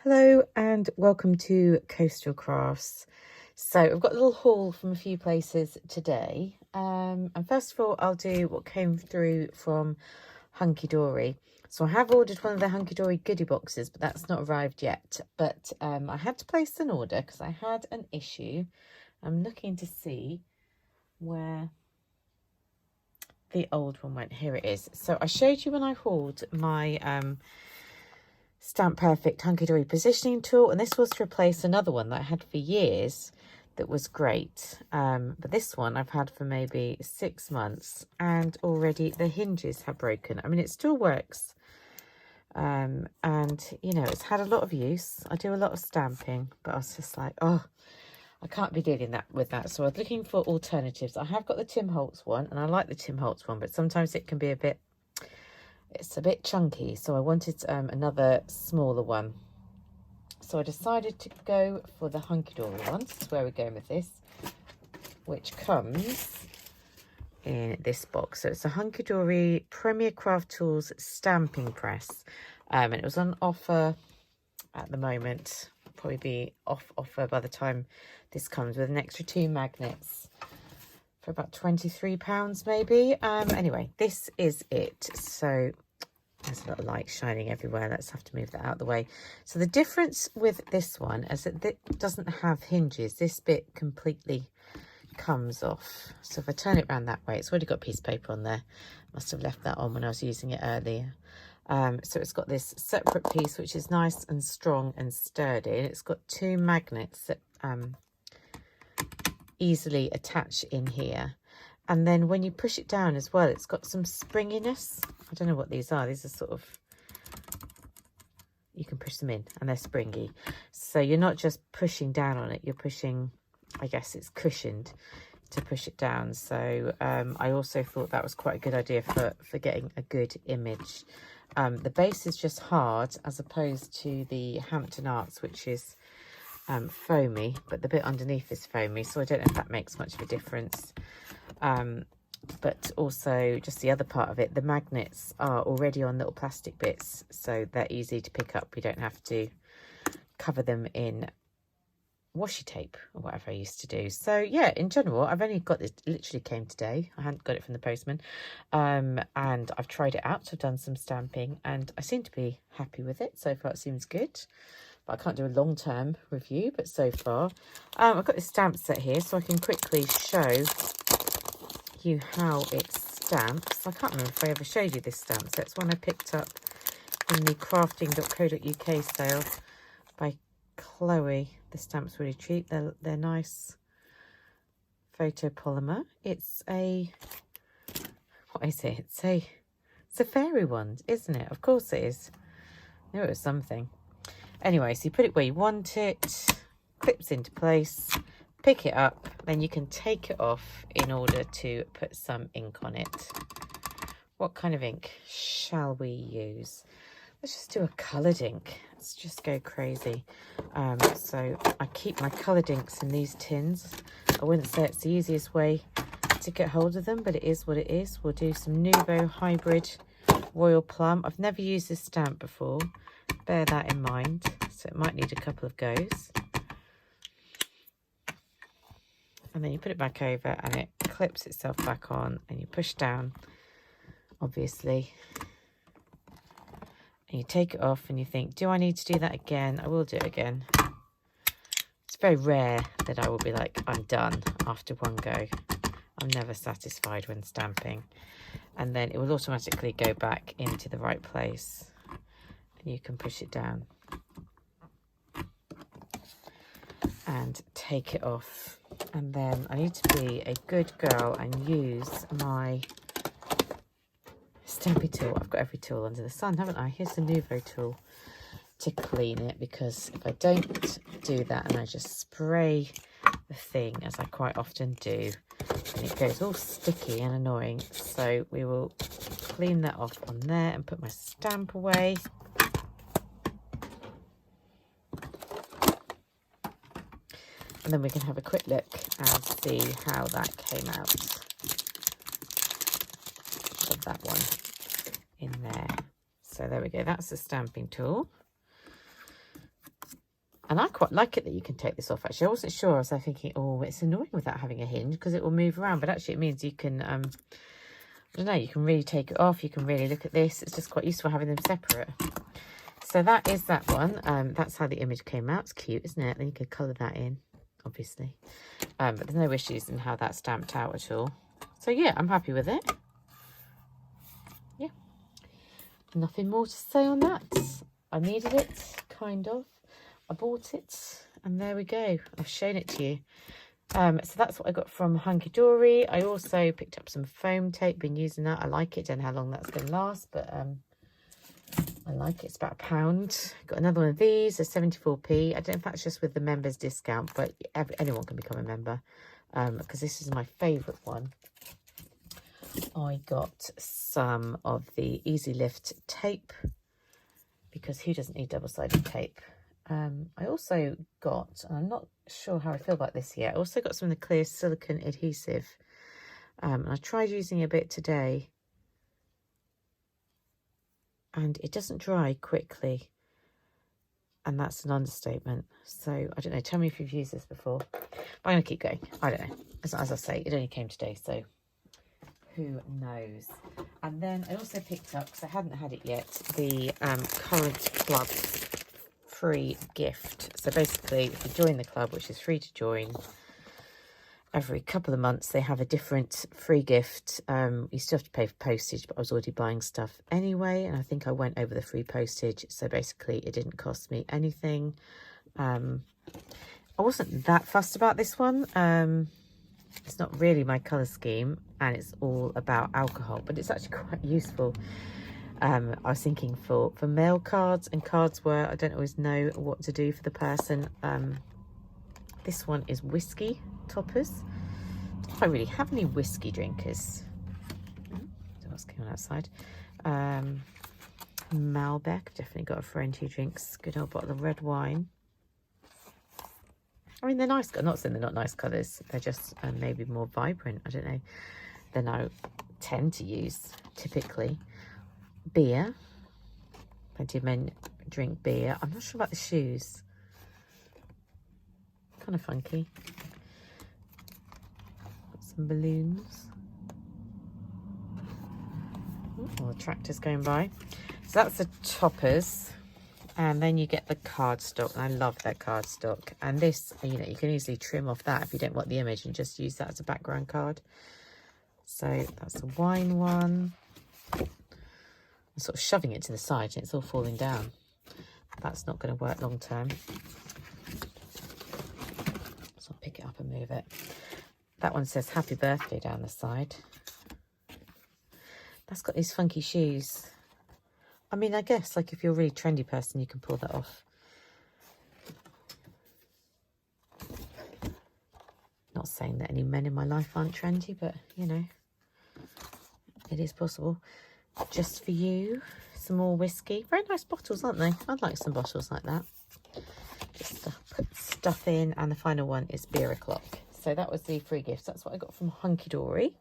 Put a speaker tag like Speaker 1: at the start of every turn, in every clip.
Speaker 1: Hello and welcome to Coastal Crafts. So I've got a little haul from a few places today. And first of all, I'll do what came through from Hunky-Dory. So I have ordered one of the Hunky-Dory goodie boxes, but that's not arrived yet. But I had to place an order because I had an issue. I'm looking to see where the old one went. Here it is. So I showed you when I hauled my Stamp Perfect Hunky-Dory positioning tool, and this was to replace another one that I had for years that was great, but this one I've had for maybe 6 months and already the hinges have broken. I mean, it still works, and you know, it's had a lot of use. I do a lot of stamping, but I was just like, oh, I can't be dealing with that. So I was looking for alternatives. I have got the Tim Holtz one, and I like the Tim Holtz one, but sometimes it can be a bit chunky, so I wanted another smaller one. So I decided to go for the Hunky-Dory one. This is where we're going with this, which comes in this box. So it's a Hunky-Dory Premier Craft Tools stamping press, and it was on offer at the moment. Probably be off offer by the time this comes, with an extra 2 magnets for about £23 maybe. Anyway, this is it. So there's a little light shining everywhere. Let's have to move that out of the way. So the difference with this one is that it doesn't have hinges. This bit completely comes off. So if I turn it around that way, it's already got a piece of paper on there. Must have left that on when I was using it earlier. So it's got this separate piece, which is nice and strong and sturdy. And it's got 2 magnets that easily attach in here. And then when you push it down as well, it's got some springiness. I don't know what these are. These are sort of, you can push them in and they're springy. So you're not just pushing down on it, you're pushing, I guess it's cushioned to push it down. So I also thought that was quite a good idea for getting a good image. The base is just hard as opposed to the Hampton Arts, which is foamy, but the bit underneath is foamy. So I don't know if that makes much of a difference. But also just the other part of it, the magnets are already on little plastic bits, so they're easy to pick up. You don't have to cover them in washi tape or whatever I used to do. So yeah, in general, I've only got this, it literally came today. I hadn't got it from the postman, and I've tried it out. So I've done some stamping and I seem to be happy with it. So far it seems good, but I can't do a long-term review, but so far I've got this stamp set here, so I can quickly show you how it stamps. I can't remember if I ever showed you this stamp set. It's one I picked up in the crafting.co.uk sale by Chloe. The stamp's really cheap. They're nice photo polymer. It's a, what is it? It's a fairy one, isn't it? Of course it is. I knew it was something. Anyway, so you put it where you want it, clips into place, pick it up, then you can take it off in order to put some ink on it. What kind of ink shall we use? Let's just do a coloured ink. Let's just go crazy. So I keep my coloured inks in these tins. I wouldn't say it's the easiest way to get hold of them, but it is what it is. We'll do some Nuvo Hybrid Royal Plum. I've never used this stamp before. Bear that in mind. So it might need a couple of goes. And then you put it back over and it clips itself back on, and you push down, obviously. And you take it off and you think, do I need to do that again? I will do it again. It's very rare that I will be like, I'm done after one go. I'm never satisfied when stamping. And then it will automatically go back into the right place. And you can push it down and take it off. And then I need to be a good girl and use my stampy tool. I've got every tool under the sun, haven't I? Here's the Nuvo tool to clean it, because if I don't do that and I just spray the thing, as I quite often do, and it goes all sticky and annoying. So we will clean that off on there and put my stamp away. And then we can have a quick look and see how that came out. Put that one in there. So there we go. That's the stamping tool. And I quite like it that you can take this off, actually. I wasn't sure. I was like thinking, oh, it's annoying without having a hinge because it will move around. But actually it means you can, I don't know, you can really take it off. You can really look at this. It's just quite useful having them separate. So that is that one. That's how the image came out. It's cute, isn't it? Then you could colour that in, obviously. But there's no issues in how that's stamped out at all. So yeah, I'm happy with it. Yeah. Nothing more to say on that. I needed it, kind of. I bought it, and there we go. I've shown it to you. So that's what I got from Hunky-Dory. I also picked up some foam tape, been using that. I like it, don't know how long that's going to last, but I like it. It's about £1. Got another one of these, a 74p. I don't know if that's just with the members discount, but anyone can become a member, because this is my favourite one. I got some of the Easy Lift tape, because who doesn't need double-sided tape? I also got, and I'm not sure how I feel about this yet, I also got some of the clear silicone adhesive. And I tried using a bit today, and it doesn't dry quickly. And that's an understatement. So, I don't know, tell me if you've used this before. But I'm going to keep going. I don't know. As I say, it only came today, so who knows. And then I also picked up, because I hadn't had it yet, the Current Club free gift. So basically, if you join the club, which is free to join, every couple of months they have a different free gift. You still have to pay for postage, but I was already buying stuff anyway, and I think I went over the free postage, so basically it didn't cost me anything. I wasn't that fussed about this one. It's not really my colour scheme, and it's all about alcohol, but it's actually quite useful. I was thinking for mail cards and cards where I don't always know what to do for the person. This one is whiskey toppers. Don't I really have any whiskey drinkers? Don't know what's going on outside. Malbec, definitely got a friend who drinks good old bottle of red wine. I mean, they're nice. I'm not saying they're not nice colours. They're just maybe more vibrant, I don't know, than I tend to use typically. Beer. Plenty of men drink beer. I'm not sure about the shoes. Kind of funky. Got some balloons. Oh, the tractor's going by. So that's the toppers. And then you get the cardstock. And I love that cardstock. And this, you know, you can easily trim off that if you don't want the image and just use that as a background card. So that's a wine one. I'm sort of shoving it to the side and it's all falling down. That's not going to work long term. So I'll pick it up and move it. That one says happy birthday down the side. That's got these funky shoes. I mean, I guess like if you're a really trendy person, you can pull that off. Not saying that any men in my life aren't trendy, but you know, it is possible. Just for you, some more whiskey. Very nice bottles, aren't they? I'd like some bottles like that. Just put stuff in. And the final one is beer o'clock. So that was the free gifts. That's what I got from Hunky-Dory.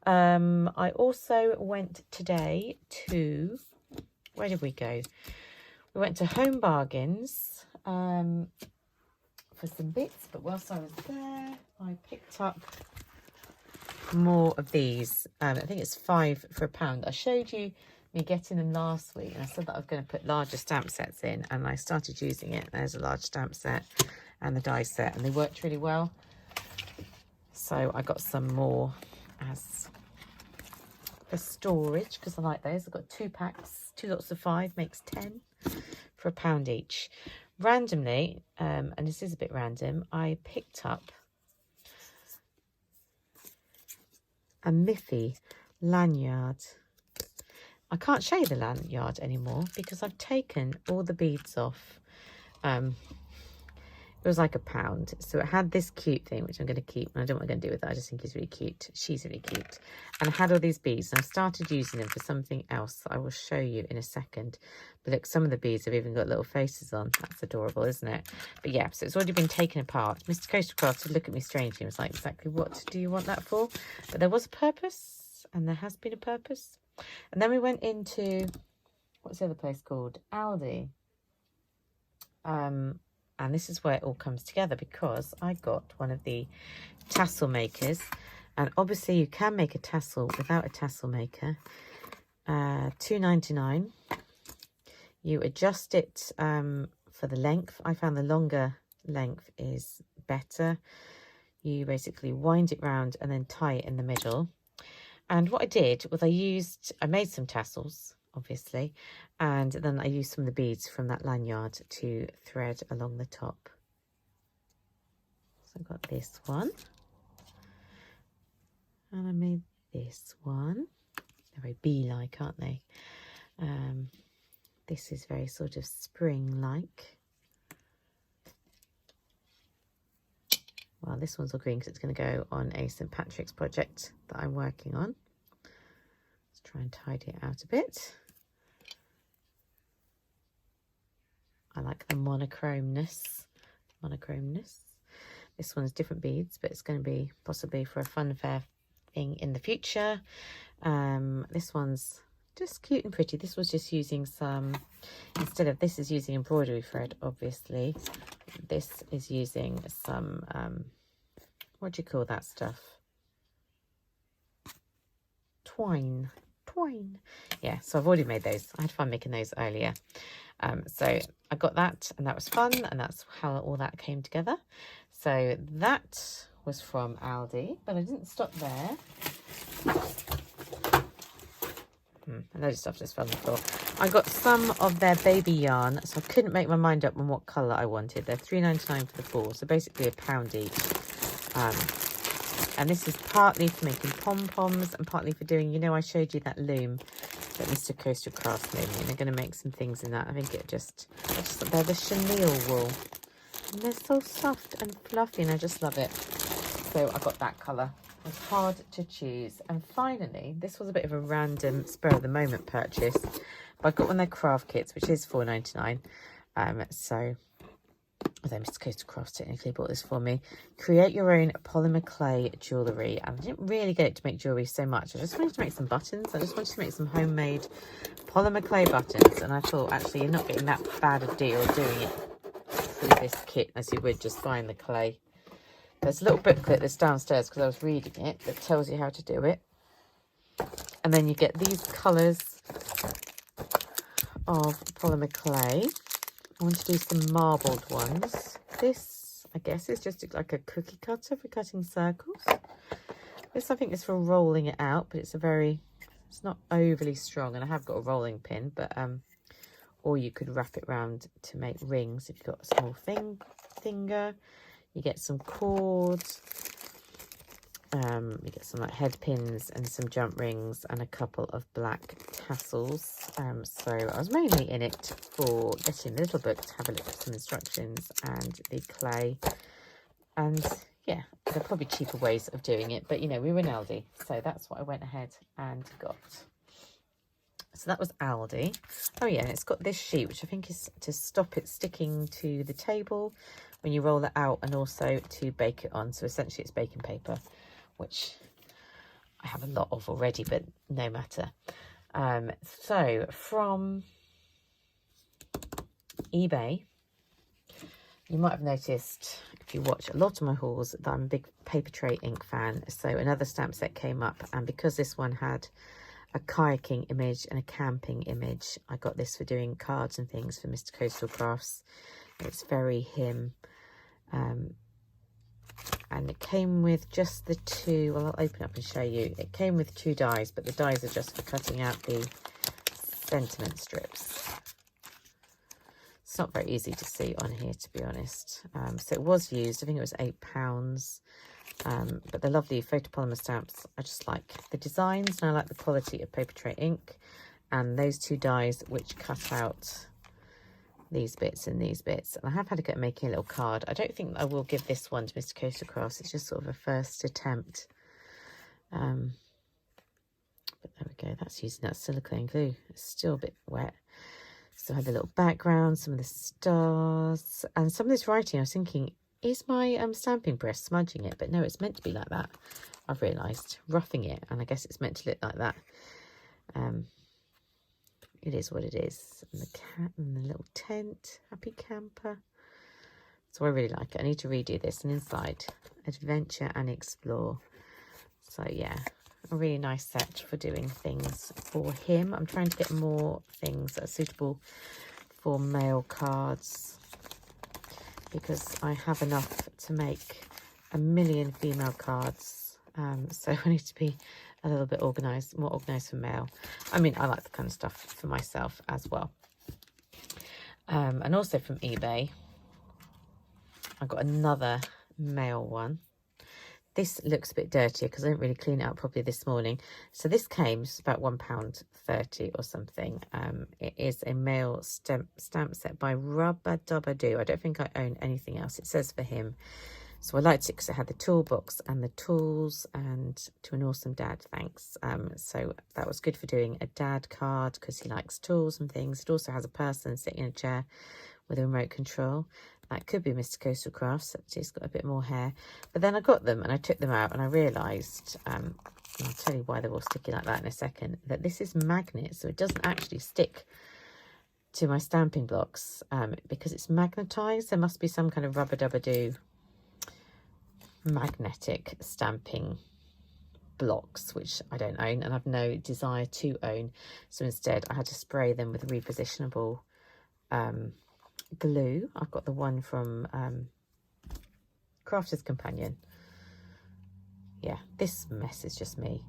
Speaker 1: I also went today to, where did we go? We went to Home Bargains for some bits. But whilst I was there, I picked up more of these. I think it's 5 for £1. I showed you me getting them last week, and I said that I was going to put larger stamp sets in, and I started using it. There's a large stamp set and the die set, and they worked really well. So I got some more as for storage because I like those. I've got 2 packs, 2 lots of 5 makes 10 for £1 each. Randomly, and this is a bit random, I picked up a Miffy lanyard. I can't show you the lanyard anymore because I've taken all the beads off. It was like £1. So it had this cute thing, which I'm going to keep. And I don't know what I'm going to do with it. I just think it's really cute. She's really cute. And I had all these beads. And I started using them for something else that I will show you in a second. But look, some of the beads have even got little faces on. That's adorable, isn't it? But yeah, so it's already been taken apart. Mr. Coastal Craft would look at me strangely and was like, exactly what do you want that for? But there was a purpose. And there has been a purpose. And then we went into, what's the other place called? Aldi. And this is where it all comes together, because I got one of the tassel makers, and obviously you can make a tassel without a tassel maker. $2.99. You adjust it for the length. I found the longer length is better. You basically wind it round and then tie it in the middle. And what I did was I made some tassels, obviously, and then I used some of the beads from that lanyard to thread along the top. So I've got this one, and I made this one. They're very bee-like, aren't they? This is very sort of spring-like. Well, this one's all green because it's going to go on a St. Patrick's project that I'm working on. Let's try and tidy it out a bit. I like the monochromeness. This one's different beads, but it's going to be possibly for a fun fair thing in the future. This one's just cute and pretty. This was just using some, instead of this is using embroidery thread, obviously. This is using some, what do you call that stuff? Twine. Yeah, so I've already made those. I had fun making those earlier. So I got that, and that was fun, and that's how all that came together. So that was from Aldi, but I didn't stop there. A load of stuff just fell on the floor. I got some of their baby yarn, so I couldn't make my mind up on what colour I wanted. They're $3.99 for the 4, so basically £1 each. And this is partly for making pom-poms and partly for doing, you know, I showed you that loom that Mr. Coastal Crafts made me, and they're going to make some things in that. I think they're the chenille wool, and they're so soft and fluffy, and I just love it. So I got that colour. It was hard to choose. And finally, this was a bit of a random spur of the moment purchase, but I got one of their craft kits, which is $4.99. So although Mr. Coastal Crafts technically bought this for me. Create your own polymer clay jewellery. And I didn't really get it to make jewellery so much. I just wanted to make some buttons. I just wanted to make some homemade polymer clay buttons. And I thought, actually, you're not getting that bad a deal doing it through this kit as you would just buying the clay. There's a little booklet that's downstairs because I was reading it that tells you how to do it. And then you get these colours of polymer clay. I want to do some marbled ones. This, I guess, is just like a cookie cutter for cutting circles. This, I think, is for rolling it out, but it's not overly strong. And I have got a rolling pin, but or you could wrap it round to make rings if you've got a small finger. You get some cords. You get some like head pins and some jump rings and a couple of black tassels. So I was mainly in it for getting the little book to have a look at some instructions and the clay. And yeah, there are probably cheaper ways of doing it, but you know, we were in Aldi, so that's what I went ahead and got. So that was Aldi. Oh yeah, and it's got this sheet, which I think is to stop it sticking to the table when you roll it out, and also to bake it on. So essentially it's baking paper, which I have a lot of already, but no matter. So from eBay, you might have noticed, if you watch a lot of my hauls, that I'm a big paper tray ink fan. So another stamp set came up, and because this one had a kayaking image and a camping image, I got this for doing cards and things for Mr. Coastal Crafts. It's very him. And it came with just the two, well, I'll open up and show you. It came with 2 dies, but the dies are just for cutting out the sentiment strips. It's not very easy to see on here, to be honest. So it was used, I think it was £8. But the lovely photopolymer stamps, I just like the designs, and I like the quality of paper tray ink. And those 2 dies which cut out these bits and these bits. And I have had a go at making a little card. I don't think I will give this one to Mr. Coastal Crafts. It's just sort of a first attempt. But there we go. That's using that silicone glue. It's still a bit wet. So I have a little background, some of the stars, and some of this writing. I was thinking, is my stamping press smudging it? But no, it's meant to be like that. I've realised, roughing it, and I guess it's meant to look like that. It is what it is. And the cat and the little tent, happy camper. So I really like it. I need to redo this. And inside, adventure and explore. So yeah, a really nice set for doing things for him. I'm trying to get more things that are suitable for mail cards, because I have enough to make a million female cards. So I need to be a little bit organised, more organised for mail. I mean, I like the kind of stuff for myself as well. And also from eBay, I got another mail one. This looks a bit dirtier because I didn't really clean it up properly this morning. So this came, it's about £1.30 or something. It is a mail stamp set by Rubber Dubber Doo. I don't think I own anything else. It says for him. So I liked it because it had the toolbox and the tools, and to an awesome dad, thanks. So that was good for doing a dad card because he likes tools and things. It also has a person sitting in a chair with a remote control. That could be Mr. Coastal Crafts. He's got a bit more hair. But then I got them and I took them out and I realised, and I'll tell you why they're all sticky like that in a second, that this is magnet, so it doesn't actually stick to my stamping blocks because it's magnetised. There must be some kind of Rubber Dubber Doo magnetic stamping blocks, which I don't own and I've no desire to own. So instead I had to spray them with repositionable glue. I've got the one from Crafter's Companion. Yeah, this mess is just me.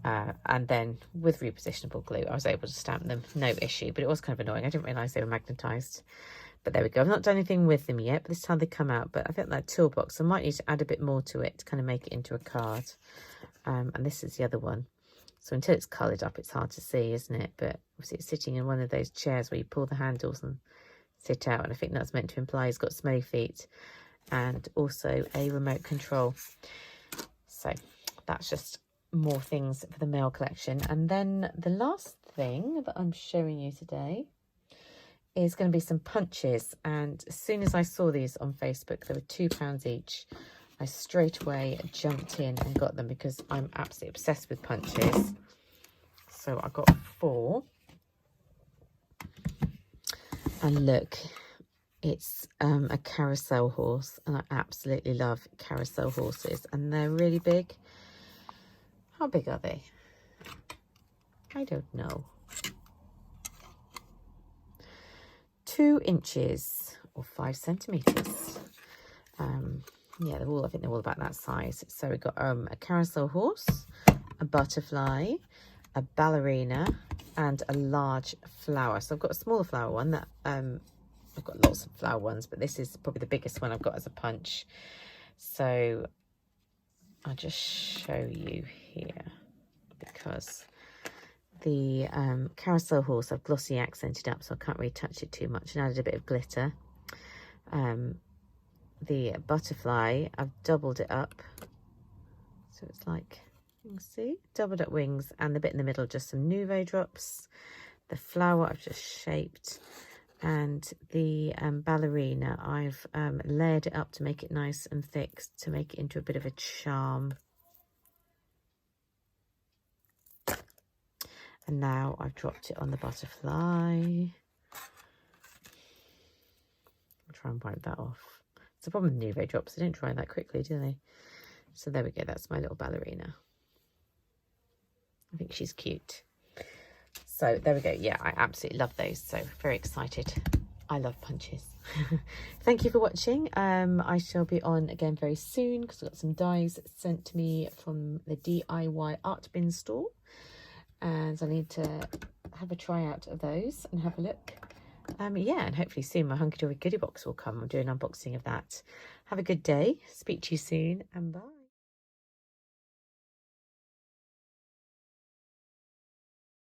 Speaker 1: And then with repositionable glue I was able to stamp them, no issue, but it was kind of annoying. I didn't realise they were magnetised. But there we go. I've not done anything with them yet, but this is how they come out. But I think that toolbox, I might need to add a bit more to it to kind of make it into a card. And this is the other one. So until it's coloured up, it's hard to see, isn't it? But obviously it's sitting in one of those chairs where you pull the handles and sit out. And I think that's meant to imply he's got smelly feet and also a remote control. So that's just more things for the mail collection. And then the last thing that I'm showing you today is going to be some punches. And as soon as I saw these on Facebook, they were £2 each. I straight away jumped in and got them because I'm absolutely obsessed with punches. So I got 4. And look, it's a carousel horse, and I absolutely love carousel horses, and they're really big. How big are they? I don't know. 2 inches or 5 centimeters. Yeah, they're all, I think they're all about that size. So we've got a carousel horse, a butterfly, a ballerina, and a large flower. So I've got a smaller flower one that I've got lots of flower ones, but this is probably the biggest one I've got as a punch. So I'll just show you here, because the carousel horse I've glossy accented up, so I can't really touch it too much, and added a bit of glitter. The butterfly, I've doubled it up, so it's like, you can see, doubled up wings, and the bit in the middle just some Nouveau drops. The flower I've just shaped, and the ballerina I've layered it up to make it nice and thick, to make it into a bit of a charm. And now I've dropped it on the butterfly. I'll try and wipe that off. It's the problem with Nouveau drops, they don't dry that quickly, do they? So there we go, that's my little ballerina. I think she's cute. So there we go. Yeah, I absolutely love those. So very excited. I love punches. Thank you for watching. I shall be on again very soon because I've got some dies sent to me from the DIY Art Bin store. And I need to have a try out of those and have a look. Yeah, and hopefully soon my Hunky-Dory goodie box will come. I'll do an unboxing of that. Have a good day. Speak to you soon, and bye.